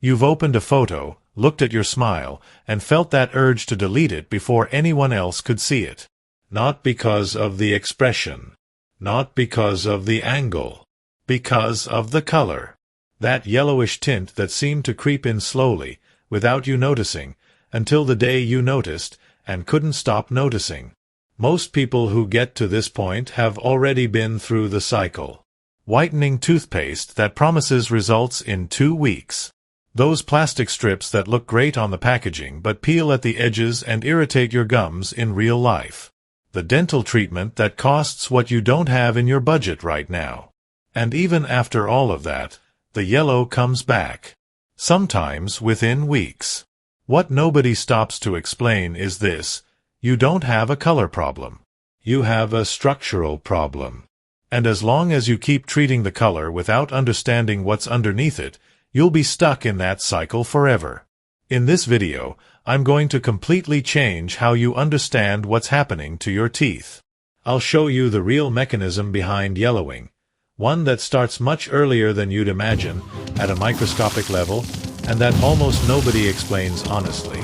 You've opened a photo, looked at your smile, and felt that urge to delete it before anyone else could see it. Not because of the expression. Not because of the angle. Because of the color. That yellowish tint that seemed to creep in slowly, without you noticing, until the day you noticed, and couldn't stop noticing. Most people who get to this point have already been through the cycle. Whitening toothpaste that promises results in 2 weeks. Those plastic strips that look great on the packaging but peel at the edges and irritate your gums in real life. The dental treatment that costs what you don't have in your budget right now. And even after all of that, the yellow comes back. Sometimes within weeks. What nobody stops to explain is this: you don't have a color problem. You have a structural problem. And as long as you keep treating the color without understanding what's underneath it, you'll be stuck in that cycle forever. In this video, I'm going to completely change how you understand what's happening to your teeth. I'll show you the real mechanism behind yellowing, one that starts much earlier than you'd imagine, at a microscopic level, and that almost nobody explains honestly.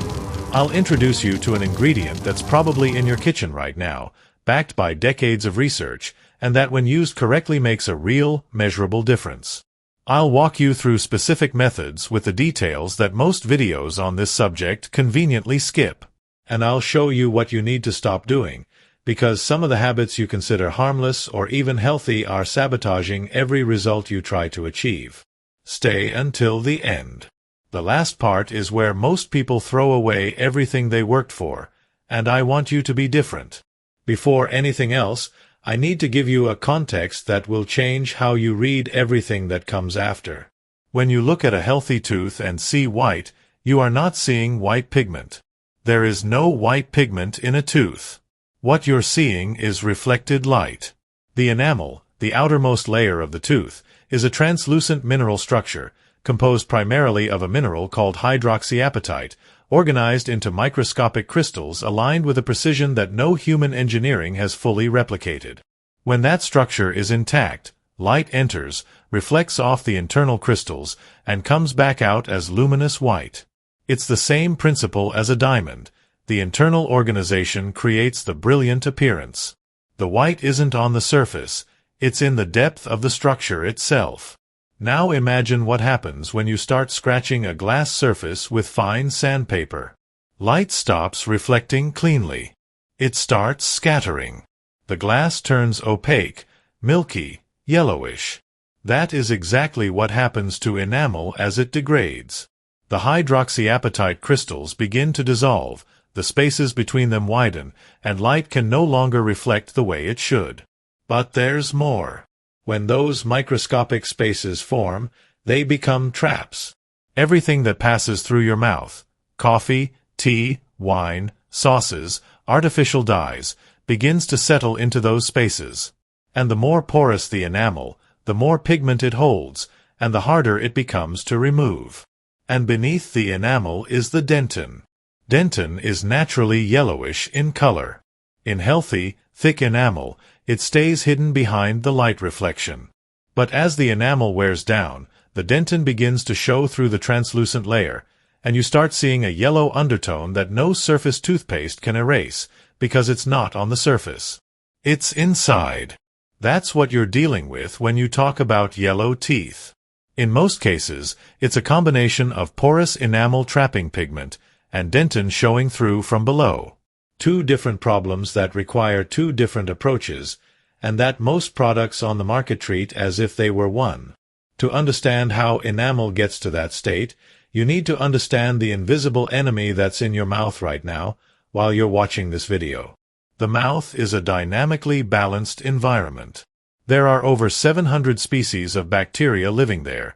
I'll introduce you to an ingredient that's probably in your kitchen right now, backed by decades of research, and that when used correctly makes a real, measurable difference. I'll walk you through specific methods with the details that most videos on this subject conveniently skip. And I'll show you what you need to stop doing, because some of the habits you consider harmless or even healthy are sabotaging every result you try to achieve. Stay until the end. The last part is where most people throw away everything they worked for, and I want you to be different. Before anything else, I need to give you a context that will change how you read everything that comes after. When you look at a healthy tooth and see white, you are not seeing white pigment. There is no white pigment in a tooth. What you're seeing is reflected light. The enamel, the outermost layer of the tooth, is a translucent mineral structure, composed primarily of a mineral called hydroxyapatite, organized into microscopic crystals aligned with a precision that no human engineering has fully replicated. When that structure is intact, light enters, reflects off the internal crystals, and comes back out as luminous white. It's the same principle as a diamond. The internal organization creates the brilliant appearance. The white isn't on the surface, it's in the depth of the structure itself. Now imagine what happens when you start scratching a glass surface with fine sandpaper. Light stops reflecting cleanly. It starts scattering. The glass turns opaque, milky, yellowish. That is exactly what happens to enamel as it degrades. The hydroxyapatite crystals begin to dissolve, the spaces between them widen, and light can no longer reflect the way it should. But there's more. When those microscopic spaces form, they become traps. Everything that passes through your mouth, coffee, tea, wine, sauces, artificial dyes, begins to settle into those spaces. And the more porous the enamel, the more pigment it holds, and the harder it becomes to remove. And beneath the enamel is the dentin. Dentin is naturally yellowish in color. In healthy, thick enamel, it stays hidden behind the light reflection. But as the enamel wears down, the dentin begins to show through the translucent layer, and you start seeing a yellow undertone that no surface toothpaste can erase, because it's not on the surface. It's inside. That's what you're dealing with when you talk about yellow teeth. In most cases, it's a combination of porous enamel trapping pigment and dentin showing through from below. Two different problems that require two different approaches, and that most products on the market treat as if they were one. To understand how enamel gets to that state, you need to understand the invisible enemy that's in your mouth right now while you're watching this video. The mouth is a dynamically balanced environment. There are over 700 species of bacteria living there,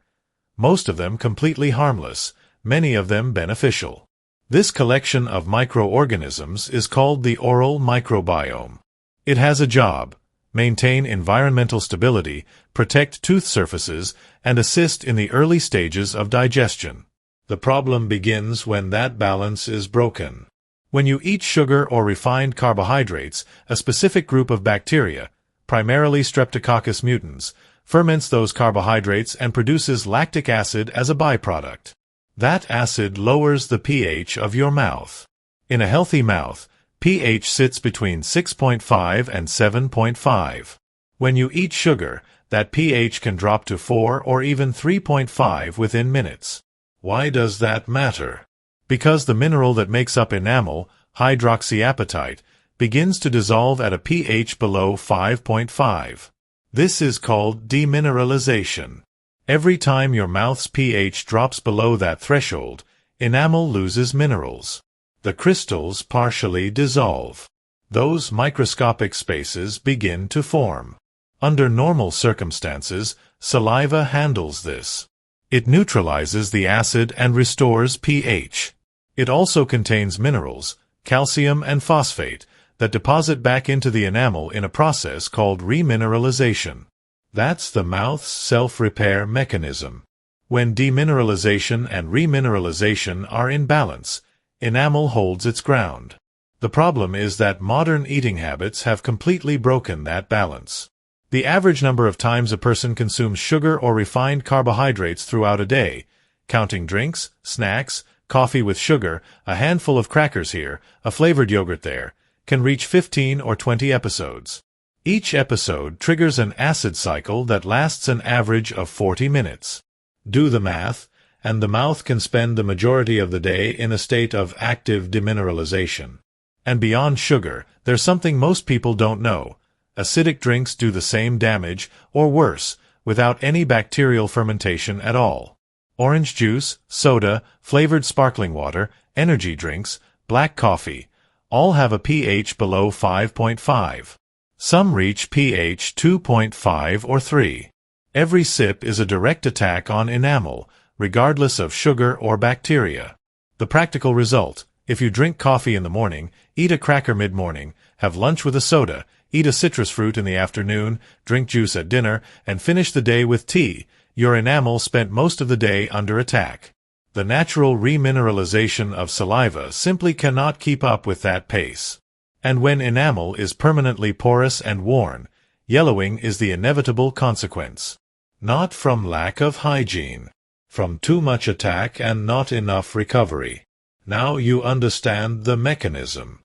most of them completely harmless, many of them beneficial. This collection of microorganisms is called the oral microbiome. It has a job: maintain environmental stability, protect tooth surfaces, and assist in the early stages of digestion. The problem begins when that balance is broken. When you eat sugar or refined carbohydrates, a specific group of bacteria, primarily Streptococcus mutans, ferments those carbohydrates and produces lactic acid as a byproduct. That acid lowers the pH of your mouth. In a healthy mouth, pH sits between 6.5 and 7.5. When you eat sugar, that pH can drop to 4 or even 3.5 within minutes. Why does that matter? Because the mineral that makes up enamel, hydroxyapatite, begins to dissolve at a pH below 5.5. This is called demineralization. Every time your mouth's pH drops below that threshold, enamel loses minerals. The crystals partially dissolve. Those microscopic spaces begin to form. Under normal circumstances, saliva handles this. It neutralizes the acid and restores pH. It also contains minerals, calcium and phosphate, that deposit back into the enamel in a process called remineralization. That's the mouth's self-repair mechanism. When demineralization and remineralization are in balance, enamel holds its ground. The problem is that modern eating habits have completely broken that balance. The average number of times a person consumes sugar or refined carbohydrates throughout a day, counting drinks, snacks, coffee with sugar, a handful of crackers here, a flavored yogurt there, can reach 15 or 20 episodes. Each episode triggers an acid cycle that lasts an average of 40 minutes. Do the math, and the mouth can spend the majority of the day in a state of active demineralization. And beyond sugar, there's something most people don't know. Acidic drinks do the same damage, or worse, without any bacterial fermentation at all. Orange juice, soda, flavored sparkling water, energy drinks, black coffee, all have a pH below 5.5. Some reach pH 2.5 or 3. Every sip is a direct attack on enamel, regardless of sugar or bacteria. The practical result: if you drink coffee in the morning, eat a cracker mid-morning, have lunch with a soda, eat a citrus fruit in the afternoon, drink juice at dinner, and finish the day with tea, your enamel spent most of the day under attack. The natural remineralization of saliva simply cannot keep up with that pace. And when enamel is permanently porous and worn, yellowing is the inevitable consequence. Not from lack of hygiene, from too much attack and not enough recovery. Now you understand the mechanism.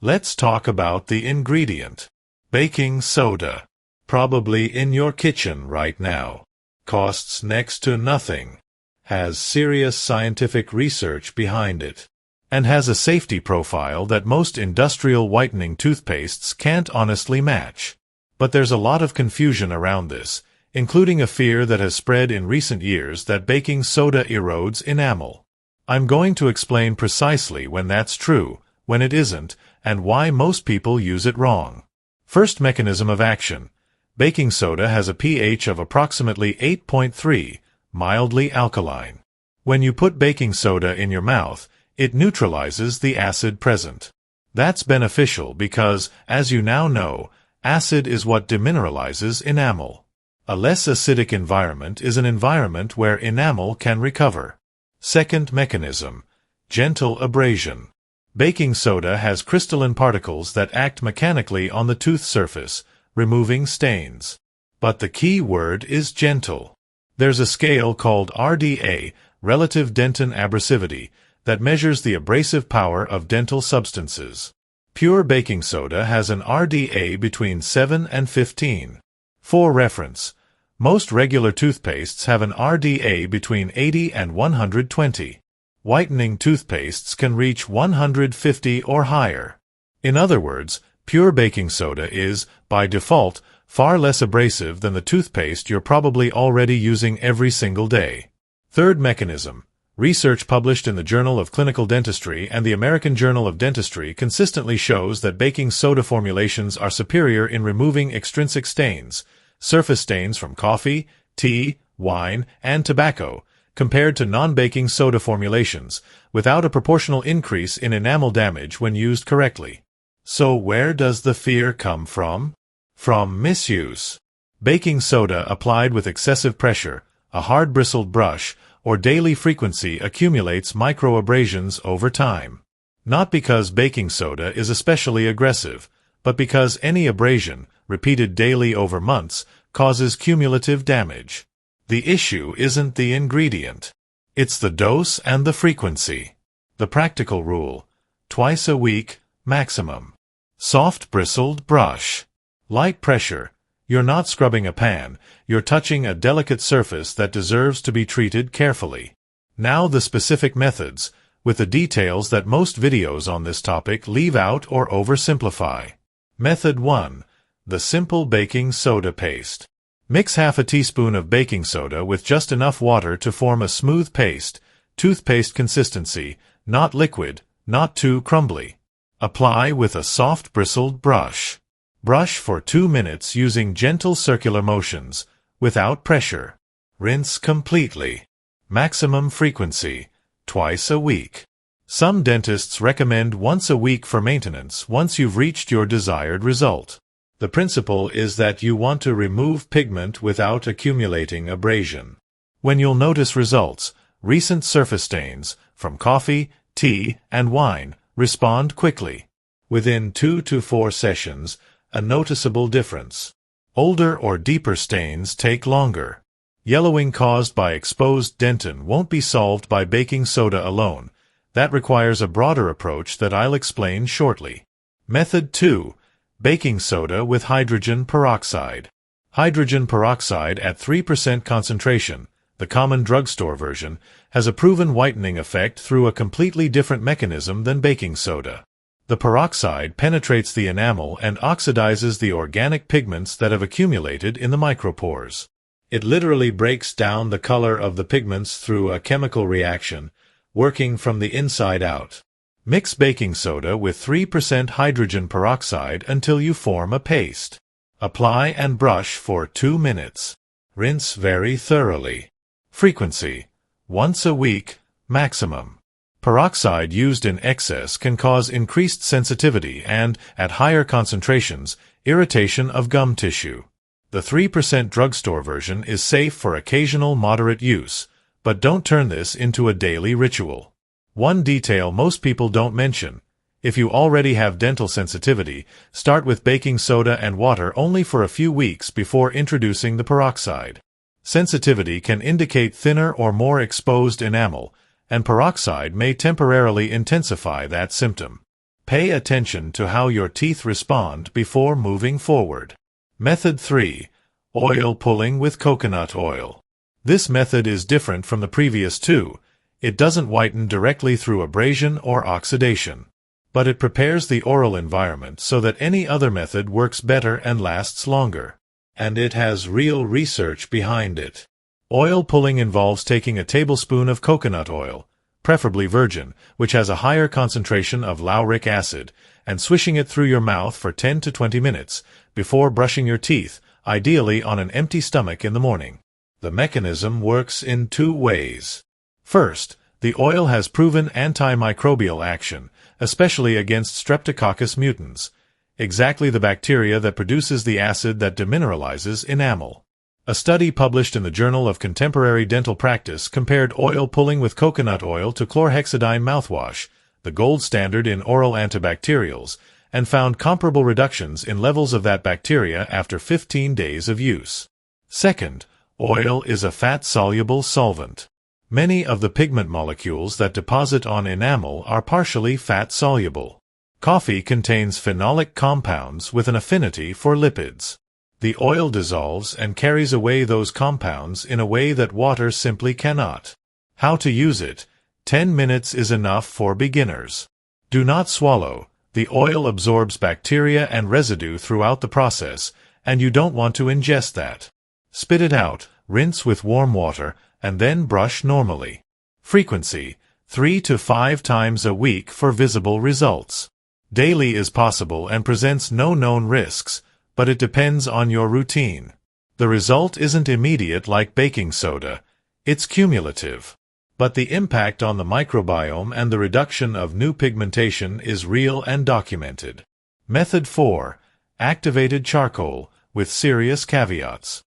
Let's talk about the ingredient. Baking soda. Probably in your kitchen right now. Costs next to nothing. Has serious scientific research behind it. And has a safety profile that most industrial whitening toothpastes can't honestly match. But there's a lot of confusion around this, including a fear that has spread in recent years that baking soda erodes enamel. I'm going to explain precisely when that's true, when it isn't, and why most people use it wrong. First mechanism of action. Baking soda has a pH of approximately 8.3, mildly alkaline. When you put baking soda in your mouth, it neutralizes the acid present. That's beneficial because, as you now know, acid is what demineralizes enamel. A less acidic environment is an environment where enamel can recover. Second mechanism. Gentle abrasion. Baking soda has crystalline particles that act mechanically on the tooth surface, removing stains. But the key word is gentle. There's a scale called RDA, relative dentin abrasivity, that measures the abrasive power of dental substances. Pure baking soda has an RDA between 7 and 15. For reference, most regular toothpastes have an RDA between 80 and 120. Whitening toothpastes can reach 150 or higher. In other words, pure baking soda is, by default, far less abrasive than the toothpaste you're probably already using every single day. Third mechanism. Research published in the Journal of Clinical Dentistry and the American Journal of Dentistry consistently shows that baking soda formulations are superior in removing extrinsic stains, surface stains from coffee, tea, wine, and tobacco, compared to non-baking soda formulations, without a proportional increase in enamel damage when used correctly. So where does the fear come from? From misuse. Baking soda applied with excessive pressure, a hard-bristled brush, or daily frequency accumulates microabrasions over time. Not because baking soda is especially aggressive, but because any abrasion, repeated daily over months, causes cumulative damage. The issue isn't the ingredient. It's the dose and the frequency. The practical rule: twice a week, maximum. Soft bristled brush. Light pressure. You're not scrubbing a pan, you're touching a delicate surface that deserves to be treated carefully. Now the specific methods, with the details that most videos on this topic leave out or oversimplify. Method 1. The simple baking soda paste. Mix half a teaspoon of baking soda with just enough water to form a smooth paste, toothpaste consistency, not liquid, not too crumbly. Apply with a soft bristled brush. Brush for 2 minutes using gentle circular motions, without pressure. Rinse completely. Maximum frequency: twice a week. Some dentists recommend once a week for maintenance once you've reached your desired result. The principle is that you want to remove pigment without accumulating abrasion. When you'll notice results, recent surface stains, from coffee, tea, and wine, respond quickly. Within 2 to 4 sessions, a noticeable difference. Older or deeper stains take longer. Yellowing caused by exposed dentin won't be solved by baking soda alone. That requires a broader approach that I'll explain shortly. Method 2. Baking soda with hydrogen peroxide. Hydrogen peroxide at 3% concentration, the common drugstore version, has a proven whitening effect through a completely different mechanism than baking soda. The peroxide penetrates the enamel and oxidizes the organic pigments that have accumulated in the micropores. It literally breaks down the color of the pigments through a chemical reaction, working from the inside out. Mix baking soda with 3% hydrogen peroxide until you form a paste. Apply and brush for 2 minutes. Rinse very thoroughly. Frequency: once a week, maximum. Peroxide used in excess can cause increased sensitivity and, at higher concentrations, irritation of gum tissue. The 3% drugstore version is safe for occasional moderate use, but don't turn this into a daily ritual. One detail most people don't mention: if you already have dental sensitivity, start with baking soda and water only for a few weeks before introducing the peroxide. Sensitivity can indicate thinner or more exposed enamel, and peroxide may temporarily intensify that symptom. Pay attention to how your teeth respond before moving forward. Method 3. Oil pulling with coconut oil. This method is different from the previous two. It doesn't whiten directly through abrasion or oxidation, but it prepares the oral environment so that any other method works better and lasts longer. And it has real research behind it. Oil pulling involves taking a tablespoon of coconut oil, preferably virgin, which has a higher concentration of lauric acid, and swishing it through your mouth for 10 to 20 minutes before brushing your teeth, ideally on an empty stomach in the morning. The mechanism works in 2 ways. First, the oil has proven antimicrobial action, especially against Streptococcus mutans, exactly the bacteria that produces the acid that demineralizes enamel. A study published in the Journal of Contemporary Dental Practice compared oil pulling with coconut oil to chlorhexidine mouthwash, the gold standard in oral antibacterials, and found comparable reductions in levels of that bacteria after 15 days of use. Second, oil is a fat-soluble solvent. Many of the pigment molecules that deposit on enamel are partially fat-soluble. Coffee contains phenolic compounds with an affinity for lipids. The oil dissolves and carries away those compounds in a way that water simply cannot. How to use it? 10 minutes is enough for beginners. Do not swallow. The oil absorbs bacteria and residue throughout the process, and you don't want to ingest that. Spit it out, rinse with warm water, and then brush normally. Frequency: 3 to 5 times a week for visible results. Daily is possible and presents no known risks, but it depends on your routine. The result isn't immediate like baking soda. It's cumulative. But the impact on the microbiome and the reduction of new pigmentation is real and documented. Method 4. Activated charcoal, with serious caveats.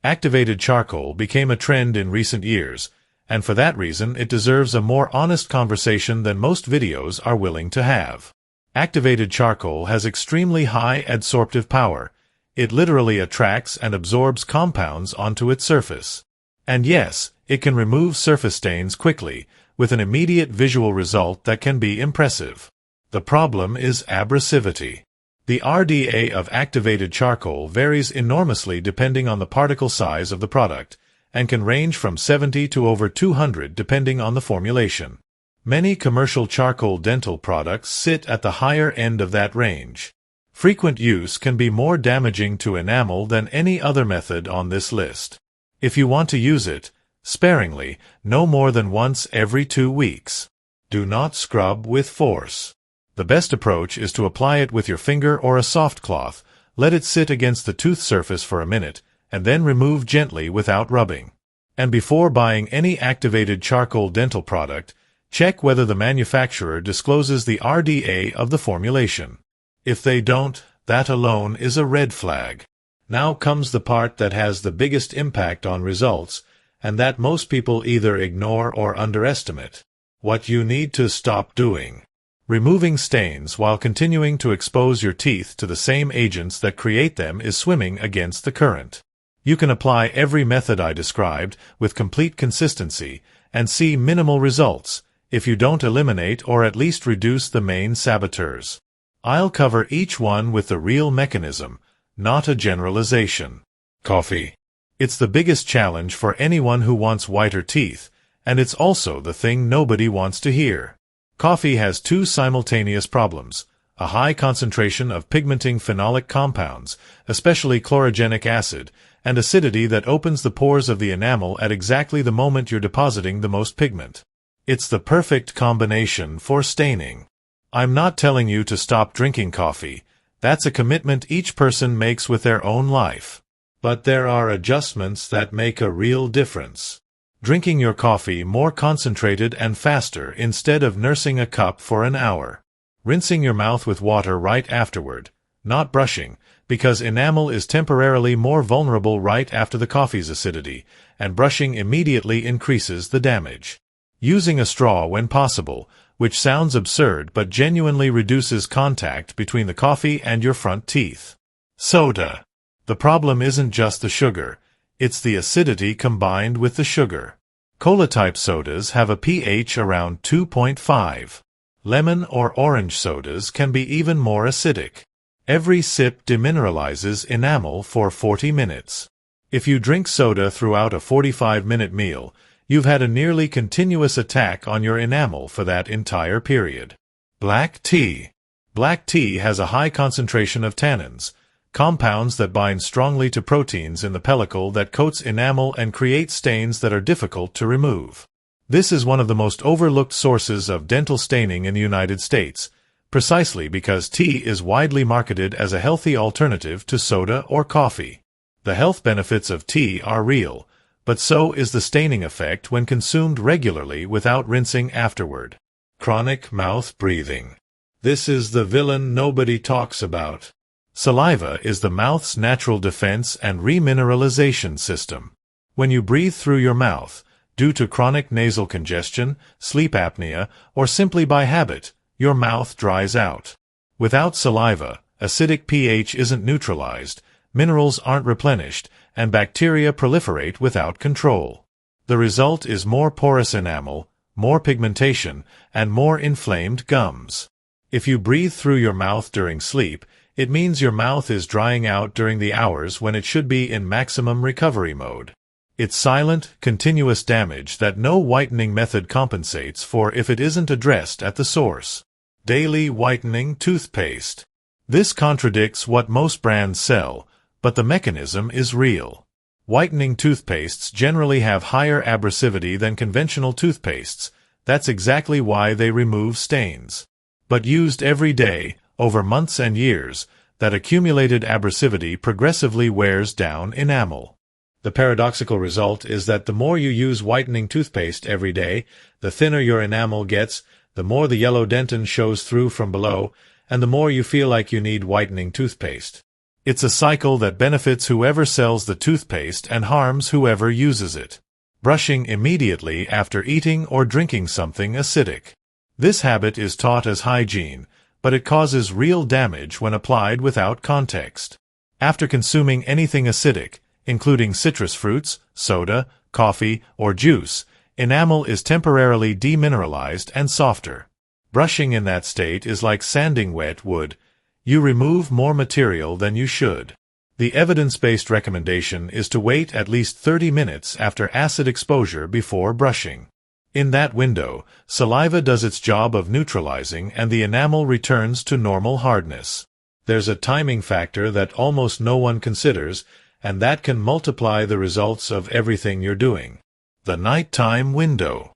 Activated charcoal became a trend in recent years, and for that reason it deserves a more honest conversation than most videos are willing to have. Activated charcoal has extremely high adsorptive power. It literally attracts and absorbs compounds onto its surface. And yes, it can remove surface stains quickly, with an immediate visual result that can be impressive. The problem is abrasivity. The RDA of activated charcoal varies enormously depending on the particle size of the product, and can range from 70 to over 200 depending on the formulation. Many commercial charcoal dental products sit at the higher end of that range. Frequent use can be more damaging to enamel than any other method on this list. If you want to use it, sparingly, no more than once every 2 weeks. Do not scrub with force. The best approach is to apply it with your finger or a soft cloth, let it sit against the tooth surface for a minute, and then remove gently without rubbing. And before buying any activated charcoal dental product, check whether the manufacturer discloses the RDA of the formulation. If they don't, that alone is a red flag. Now comes the part that has the biggest impact on results, and that most people either ignore or underestimate. What you need to stop doing. Removing stains while continuing to expose your teeth to the same agents that create them is swimming against the current. You can apply every method I described with complete consistency and see minimal results if you don't eliminate or at least reduce the main saboteurs. I'll cover each one with the real mechanism, not a generalization. Coffee. It's the biggest challenge for anyone who wants whiter teeth, and it's also the thing nobody wants to hear. Coffee has two simultaneous problems: a high concentration of pigmenting phenolic compounds, especially chlorogenic acid, and acidity that opens the pores of the enamel at exactly the moment you're depositing the most pigment. It's the perfect combination for staining. I'm not telling you to stop drinking coffee. That's a commitment each person makes with their own life. But there are adjustments that make a real difference. Drinking your coffee more concentrated and faster instead of nursing a cup for an hour. Rinsing your mouth with water right afterward, not brushing, because enamel is temporarily more vulnerable right after the coffee's acidity, and brushing immediately increases the damage. Using a straw when possible, which sounds absurd but genuinely reduces contact between the coffee and your front teeth. Soda. The problem isn't just the sugar. It's the acidity combined with the sugar. Cola-type sodas have a pH around 2.5. Lemon or orange sodas can be even more acidic. Every sip demineralizes enamel for 40 minutes. If you drink soda throughout a 45-minute meal, you've had a nearly continuous attack on your enamel for that entire period. Black tea. Black tea has a high concentration of tannins, compounds that bind strongly to proteins in the pellicle that coats enamel and create stains that are difficult to remove. This is one of the most overlooked sources of dental staining in the United States, precisely because tea is widely marketed as a healthy alternative to soda or coffee. The health benefits of tea are real, but so is the staining effect when consumed regularly without rinsing afterward. Chronic mouth breathing. This is the villain nobody talks about. Saliva is the mouth's natural defense and remineralization system. When you breathe through your mouth, due to chronic nasal congestion, sleep apnea, or simply by habit, your mouth dries out. Without saliva, acidic pH isn't neutralized, minerals aren't replenished, and bacteria proliferate without control. The result is more porous enamel, more pigmentation, and more inflamed gums. If you breathe through your mouth during sleep, it means your mouth is drying out during the hours when it should be in maximum recovery mode. It's silent, continuous damage that no whitening method compensates for if it isn't addressed at the source. Daily whitening toothpaste. This contradicts what most brands sell, but the mechanism is real. Whitening toothpastes generally have higher abrasivity than conventional toothpastes. That's exactly why they remove stains. But used every day, over months and years, that accumulated abrasivity progressively wears down enamel. The paradoxical result is that the more you use whitening toothpaste every day, the thinner your enamel gets, the more the yellow dentin shows through from below, and the more you feel like you need whitening toothpaste. It's a cycle that benefits whoever sells the toothpaste and harms whoever uses it. Brushing immediately after eating or drinking something acidic. This habit is taught as hygiene, but it causes real damage when applied without context. After consuming anything acidic, including citrus fruits, soda, coffee, or juice, enamel is temporarily demineralized and softer. Brushing in that state is like sanding wet wood. You remove more material than you should. The evidence-based recommendation is to wait at least 30 minutes after acid exposure before brushing. In that window, saliva does its job of neutralizing and the enamel returns to normal hardness. There's a timing factor that almost no one considers, and that can multiply the results of everything you're doing. The nighttime window.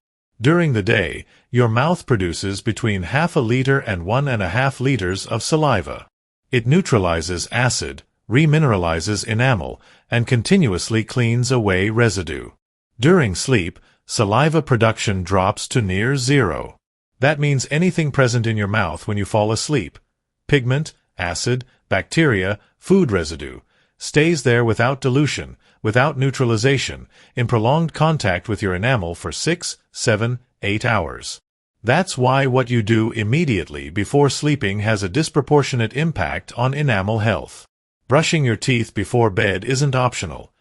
During the day, your mouth produces between half a liter and 1.5 liters of saliva. It neutralizes acid, remineralizes enamel, and continuously cleans away residue. During sleep, saliva production drops to near zero. That means anything present in your mouth when you fall asleep, pigment, acid, bacteria, food residue, stays there without dilution, without neutralization, in prolonged contact with your enamel for 6, 7, 8 hours. That's why what you do immediately before sleeping has a disproportionate impact on enamel health. Brushing your teeth before bed isn't optional.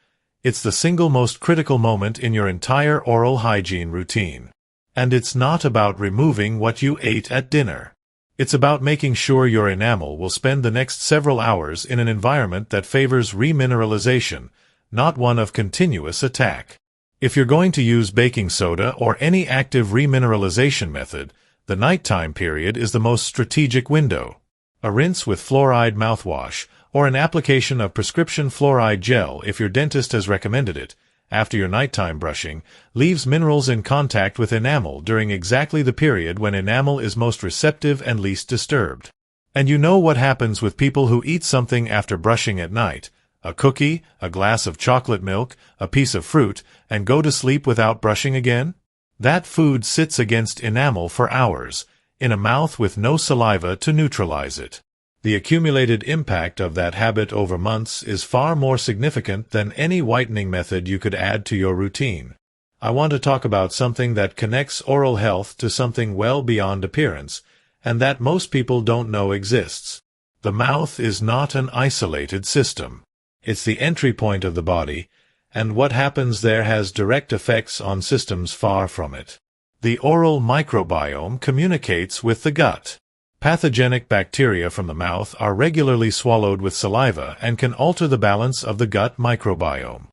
It's the single most critical moment in your entire oral hygiene routine. And it's not about removing what you ate at dinner. It's about making sure your enamel will spend the next several hours in an environment that favors remineralization, not one of continuous attack. If you're going to use baking soda or any active remineralization method, the nighttime period is the most strategic window. A rinse with fluoride mouthwash, or an application of prescription fluoride gel if your dentist has recommended it, after your nighttime brushing, leaves minerals in contact with enamel during exactly the period when enamel is most receptive and least disturbed. And you know what happens with people who eat something after brushing at night, a cookie, a glass of chocolate milk, a piece of fruit, and go to sleep without brushing again? That food sits against enamel for hours, in a mouth with no saliva to neutralize it. The accumulated impact of that habit over months is far more significant than any whitening method you could add to your routine. I want to talk about something that connects oral health to something well beyond appearance, and that most people don't know exists. The mouth is not an isolated system. It's the entry point of the body, and what happens there has direct effects on systems far from it. The oral microbiome communicates with the gut. Pathogenic bacteria from the mouth are regularly swallowed with saliva and can alter the balance of the gut microbiome.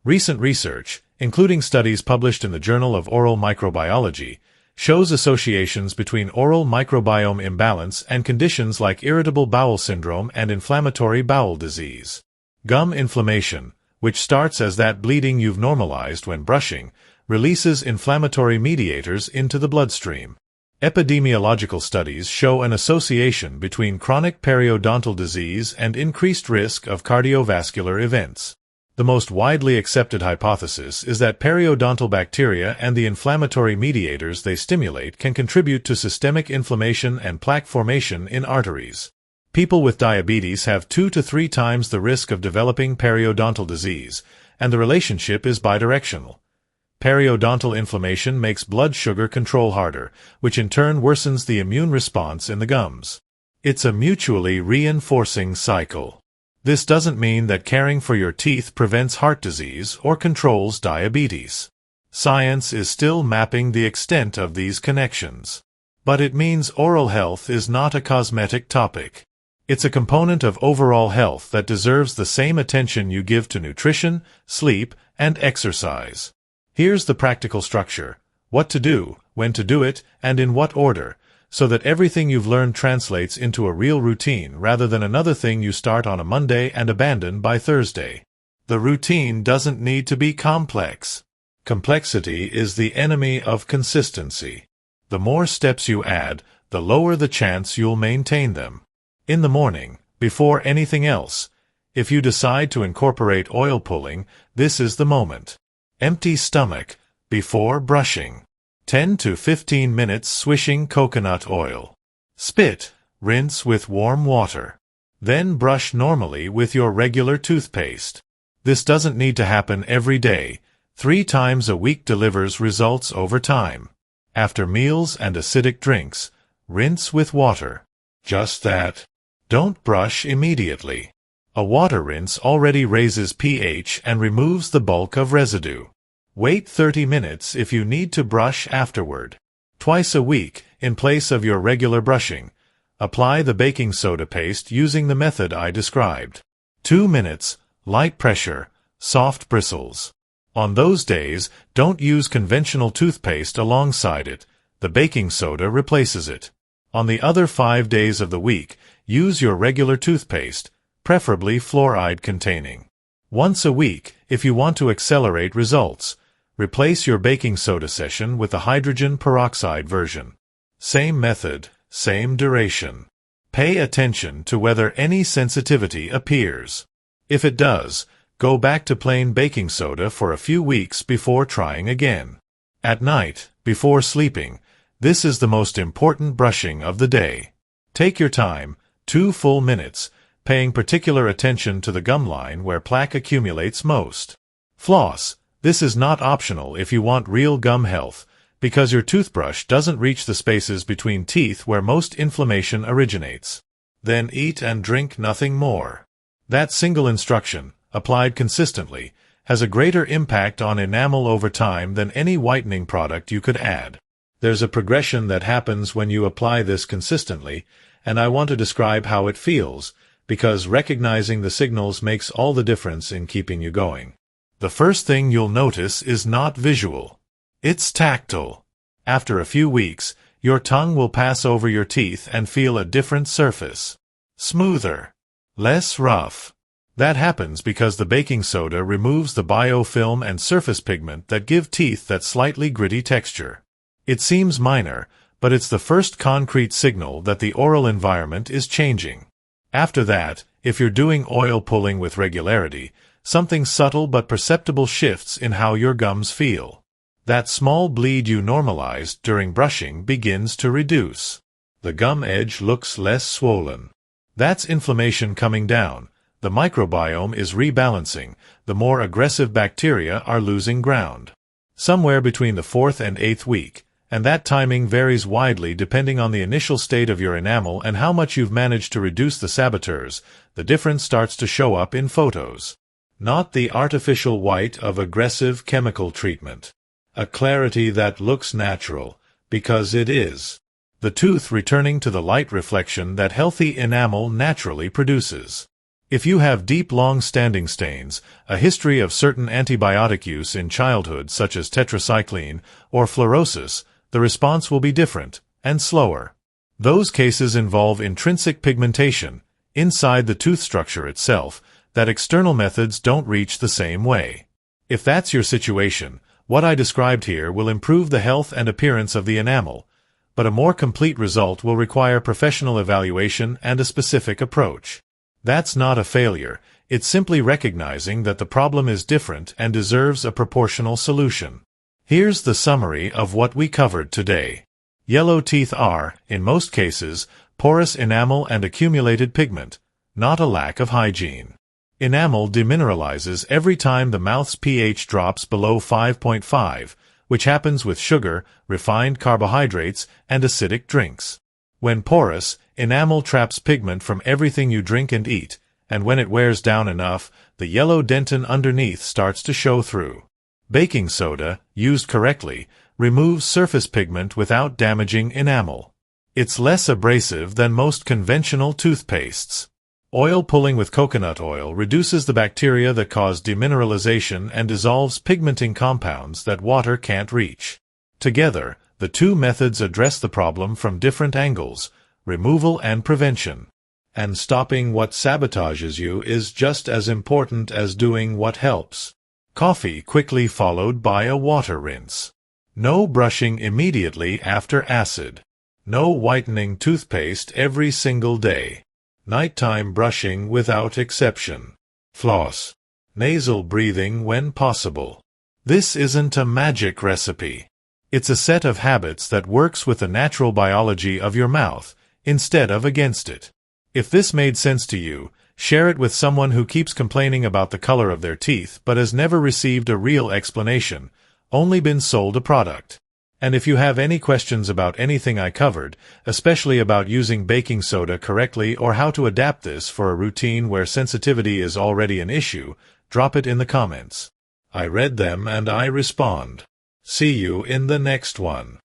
Recent research, including studies published in the Journal of Oral Microbiology, shows associations between oral microbiome imbalance and conditions like irritable bowel syndrome and inflammatory bowel disease. Gum inflammation, which starts as that bleeding you've normalized when brushing, releases inflammatory mediators into the bloodstream. Epidemiological studies show an association between chronic periodontal disease and increased risk of cardiovascular events. The most widely accepted hypothesis is that periodontal bacteria and the inflammatory mediators they stimulate can contribute to systemic inflammation and plaque formation in arteries. People with diabetes have 2 to 3 times the risk of developing periodontal disease, and the relationship is bidirectional. Periodontal inflammation makes blood sugar control harder, which in turn worsens the immune response in the gums. It's a mutually reinforcing cycle. This doesn't mean that caring for your teeth prevents heart disease or controls diabetes. Science is still mapping the extent of these connections. But it means oral health is not a cosmetic topic. It's a component of overall health that deserves the same attention you give to nutrition, sleep, and exercise. Here's the practical structure: what to do, when to do it, and in what order, so that everything you've learned translates into a real routine rather than another thing you start on a Monday and abandon by Thursday. The routine doesn't need to be complex. Complexity is the enemy of consistency. The more steps you add, the lower the chance you'll maintain them. In the morning, before anything else, if you decide to incorporate oil pulling, this is the moment. Empty stomach, before brushing. 10 to 15 minutes swishing coconut oil. Spit, rinse with warm water. Then brush normally with your regular toothpaste. This doesn't need to happen every day. 3 times a week delivers results over time. After meals and acidic drinks, rinse with water. Just that. Don't brush immediately. A water rinse already raises pH and removes the bulk of residue. Wait 30 minutes if you need to brush afterward. Twice a week, in place of your regular brushing, apply the baking soda paste using the method I described. 2 minutes, light pressure, soft bristles. On those days, don't use conventional toothpaste alongside it. The baking soda replaces it. On the other 5 days of the week, use your regular toothpaste, preferably fluoride-containing. Once a week, if you want to accelerate results, replace your baking soda session with the hydrogen peroxide version. Same method, same duration. Pay attention to whether any sensitivity appears. If it does, go back to plain baking soda for a few weeks before trying again. At night, before sleeping, this is the most important brushing of the day. Take your time, 2 full minutes, paying particular attention to the gum line where plaque accumulates most. Floss. This is not optional if you want real gum health, because your toothbrush doesn't reach the spaces between teeth where most inflammation originates. Then eat and drink nothing more. That single instruction, applied consistently, has a greater impact on enamel over time than any whitening product you could add. There's a progression that happens when you apply this consistently, and I want to describe how it feels, because recognizing the signals makes all the difference in keeping you going. The first thing you'll notice is not visual. It's tactile. After a few weeks, your tongue will pass over your teeth and feel a different surface. Smoother. Less rough. That happens because the baking soda removes the biofilm and surface pigment that give teeth that slightly gritty texture. It seems minor, but it's the first concrete signal that the oral environment is changing. After that, if you're doing oil pulling with regularity, something subtle but perceptible shifts in how your gums feel. That small bleed you normalized during brushing begins to reduce. The gum edge looks less swollen. That's inflammation coming down. The microbiome is rebalancing. The more aggressive bacteria are losing ground. Somewhere between the 4th and 8th week, and that timing varies widely depending on the initial state of your enamel and how much you've managed to reduce the saboteurs, the difference starts to show up in photos. Not the artificial white of aggressive chemical treatment. A clarity that looks natural, because it is. The tooth returning to the light reflection that healthy enamel naturally produces. If you have deep long-standing stains, a history of certain antibiotic use in childhood such as tetracycline or fluorosis, the response will be different and slower. Those cases involve intrinsic pigmentation, inside the tooth structure itself, that external methods don't reach the same way. If that's your situation, what I described here will improve the health and appearance of the enamel, but a more complete result will require professional evaluation and a specific approach. That's not a failure, it's simply recognizing that the problem is different and deserves a proportional solution. Here's the summary of what we covered today. Yellow teeth are, in most cases, porous enamel and accumulated pigment, not a lack of hygiene. Enamel demineralizes every time the mouth's pH drops below 5.5, which happens with sugar, refined carbohydrates, and acidic drinks. When porous, enamel traps pigment from everything you drink and eat, and when it wears down enough, the yellow dentin underneath starts to show through. Baking soda, used correctly, removes surface pigment without damaging enamel. It's less abrasive than most conventional toothpastes. Oil pulling with coconut oil reduces the bacteria that cause demineralization and dissolves pigmenting compounds that water can't reach. Together, the two methods address the problem from different angles, removal and prevention. And stopping what sabotages you is just as important as doing what helps. Coffee quickly followed by a water rinse. No brushing immediately after acid. No whitening toothpaste every single day. Nighttime brushing without exception. Floss. Nasal breathing when possible. This isn't a magic recipe. It's a set of habits that works with the natural biology of your mouth, instead of against it. If this made sense to you, share it with someone who keeps complaining about the color of their teeth but has never received a real explanation, only been sold a product. And if you have any questions about anything I covered, especially about using baking soda correctly or how to adapt this for a routine where sensitivity is already an issue, drop it in the comments. I read them and I respond. See you in the next one.